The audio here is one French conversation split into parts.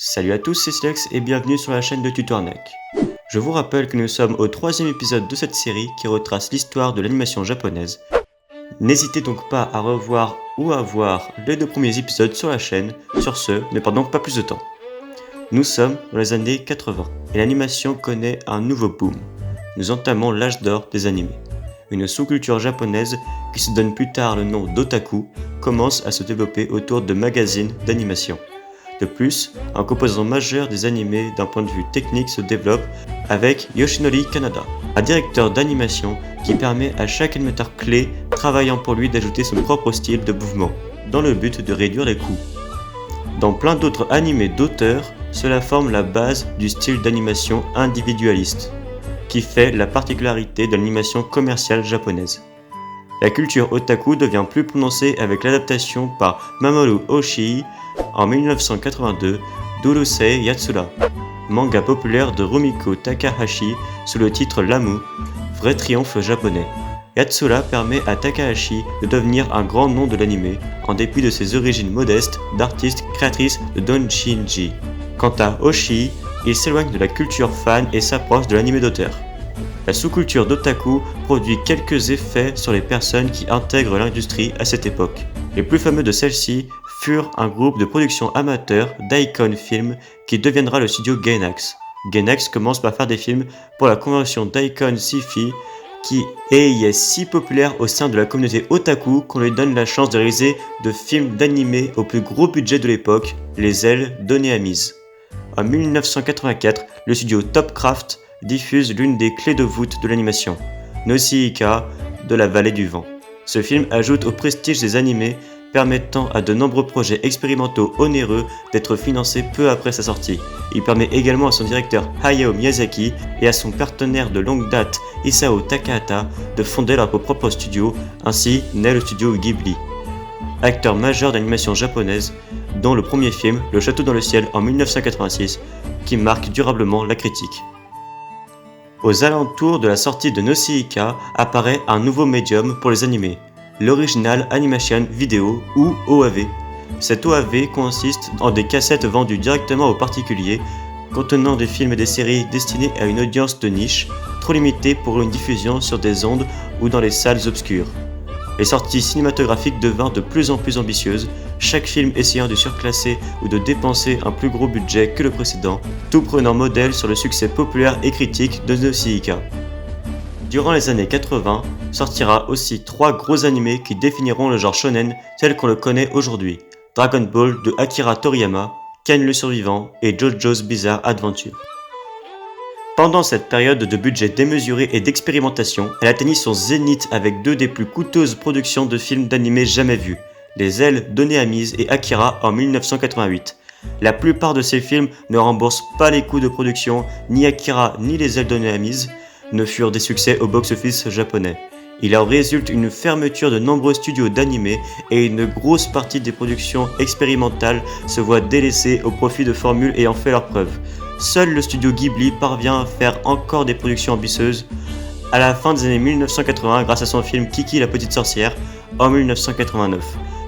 Salut à tous, c'est Silex et bienvenue sur la chaîne de Tutornek. Je vous rappelle que nous sommes au 3e épisode de cette série qui retrace l'histoire de l'animation japonaise. N'hésitez donc pas à revoir ou à voir les 2 premiers épisodes sur la chaîne. Sur ce, ne perdons pas plus de temps. Nous sommes dans les années 80 et l'animation connaît un nouveau boom. Nous entamons l'âge d'or des animés. Une sous-culture japonaise qui se donne plus tard le nom d'otaku commence à se développer autour de magazines d'animation. De plus, un composant majeur des animés d'un point de vue technique se développe avec Yoshinori Kanada, un directeur d'animation qui permet à chaque animateur clé travaillant pour lui d'ajouter son propre style de mouvement, dans le but de réduire les coûts. Dans plein d'autres animés d'auteurs, cela forme la base du style d'animation individualiste, qui fait la particularité de l'animation commerciale japonaise. La culture otaku devient plus prononcée avec l'adaptation par Mamoru Oshii en 1982 d'Urusei Yatsura, manga populaire de Rumiko Takahashi sous le titre Lamu, vrai triomphe japonais. Yatsura permet à Takahashi de devenir un grand nom de l'anime, en dépit de ses origines modestes d'artiste créatrice de doujinshi. Quant à Oshii, il s'éloigne de la culture fan et s'approche de l'anime d'auteur. La sous-culture d'otaku produit quelques effets sur les personnes qui intègrent l'industrie à cette époque. Les plus fameux de celles-ci furent un groupe de production amateur Daikon Film qui deviendra le studio Gainax. Gainax commence par faire des films pour la convention Daikon Sci-Fi qui est si populaire au sein de la communauté otaku qu'on lui donne la chance de réaliser de films d'animé au plus gros budget de l'époque, Les Ailes d'Oneamise. En 1984, le studio Topcraft diffuse l'une des clés de voûte de l'animation, Nausicaa de la Vallée du Vent. Ce film ajoute au prestige des animés, permettant à de nombreux projets expérimentaux onéreux d'être financés peu après sa sortie. Il permet également à son directeur Hayao Miyazaki et à son partenaire de longue date Isao Takahata de fonder leur propre studio, ainsi naît le studio Ghibli. Acteur majeur d'animation japonaise, dont le premier film, Le Château dans le ciel en 1986, qui marque durablement la critique. Aux alentours de la sortie de Nausicaa apparaît un nouveau médium pour les animés, l'Original Animation Video ou OAV. Cette OAV consiste en des cassettes vendues directement aux particuliers, contenant des films et des séries destinés à une audience de niche, trop limitée pour une diffusion sur des ondes ou dans les salles obscures. Les sorties cinématographiques devinrent de plus en plus ambitieuses, chaque film essayant de surclasser ou de dépenser un plus gros budget que le précédent, tout prenant modèle sur le succès populaire et critique de Nausicaa. Durant les années 80, sortira aussi 3 gros animés qui définiront le genre shonen tel qu'on le connaît aujourd'hui, Dragon Ball de Akira Toriyama, Ken le Survivant et JoJo's Bizarre Adventure. Pendant cette période de budget démesuré et d'expérimentation, elle atteignit son zénith avec 2 des plus coûteuses productions de films d'animé jamais vues, Les Ailes d'Oneamise et Akira en 1988. La plupart de ces films ne remboursent pas les coûts de production, ni Akira ni Les Ailes d'Oneamise ne furent des succès au box-office japonais. Il en résulte une fermeture de nombreux studios d'animé et une grosse partie des productions expérimentales se voit délaissées au profit de formules ayant fait leurs preuves. Seul le studio Ghibli parvient à faire encore des productions ambitieuses à la fin des années 1980 grâce à son film Kiki la petite sorcière en 1989,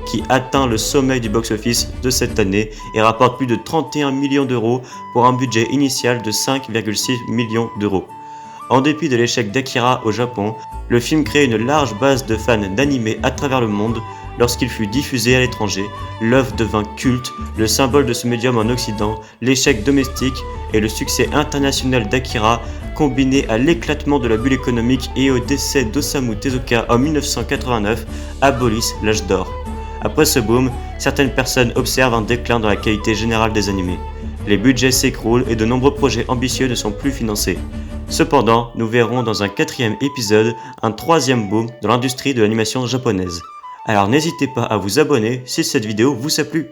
qui atteint le sommet du box-office de cette année et rapporte plus de 31 millions d'euros pour un budget initial de 5,6 millions d'euros. En dépit de l'échec d'Akira au Japon, le film crée une large base de fans d'animé à travers le monde. Lorsqu'il fut diffusé à l'étranger, l'œuvre devint culte, le symbole de ce médium en Occident, l'échec domestique et le succès international d'Akira, combiné à l'éclatement de la bulle économique et au décès d'Osamu Tezuka en 1989, abolissent l'âge d'or. Après ce boom, certaines personnes observent un déclin dans la qualité générale des animés. Les budgets s'écroulent et de nombreux projets ambitieux ne sont plus financés. Cependant, nous verrons dans un 4e épisode un 3e boom dans l'industrie de l'animation japonaise. Alors n'hésitez pas à vous abonner si cette vidéo vous a plu.